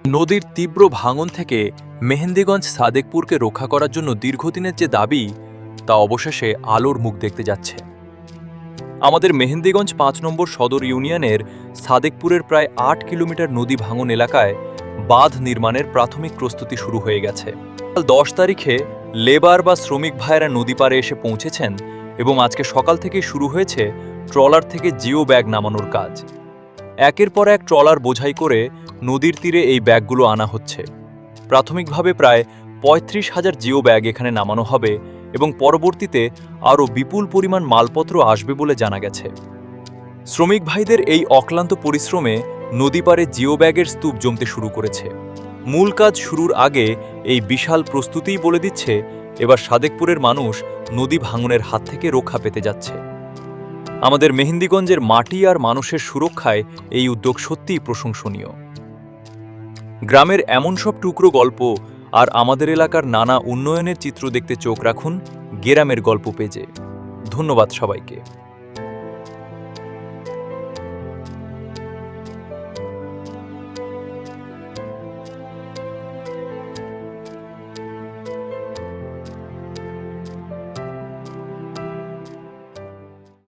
নদীর তীব্র ভাঙন থেকে মেহেন্দিগঞ্জ সাদেকপুরকে রক্ষা করার জন্য দীর্ঘদিনের যে দাবি তা অবশেষে আলোর মুখ দেখতে যাচ্ছে। আমাদের মেহেন্দিগঞ্জ ৫ নম্বর সদর ইউনিয়নের সাদেকপুরের প্রায় ৮ কিলোমিটার নদী ভাঙন এলাকায় বাঁধ নির্মাণের প্রাথমিক প্রস্তুতি শুরু হয়ে গেছে। ১০ তারিখে লেবার বা শ্রমিক ভাইয়েরা নদী পাড়ে এসে পৌঁছেছেন এবং আজকে সকাল থেকেই শুরু হয়েছে ট্রলার থেকে জিও ব্যাগ নামানোর কাজ। একের পর এক ট্রলার বোঝাই করে নদীর তীরে এই ব্যাগগুলো আনা হচ্ছে। প্রাথমিকভাবে প্রায় ৩৫,০০০ জিও ব্যাগ এখানে নামানো হবে এবং পরবর্তীতে আরও বিপুল পরিমাণ মালপত্র আসবে বলে জানা গেছে। শ্রমিক ভাইদের এই অক্লান্ত পরিশ্রমে নদী পাড়ে জিও ব্যাগের স্তূপ জমতে শুরু করেছে। মূল কাজ শুরুর আগে এই বিশাল প্রস্তুতিই বলে দিচ্ছে এবার সাদেকপুরের মানুষ নদী ভাঙনের হাত থেকে রক্ষা পেতে যাচ্ছে। আমাদের মেহেন্দিগঞ্জের মাটি আর মানুষের সুরক্ষায় এই উদ্যোগ সত্যিই প্রশংসনীয়। গ্রামের এমন সব টুকরো গল্প আর আমাদের এলাকার নানা উন্নয়নের চিত্র দেখতে চোখ রাখুন গ্রামের গল্প পেজে। ধন্যবাদ সবাইকে।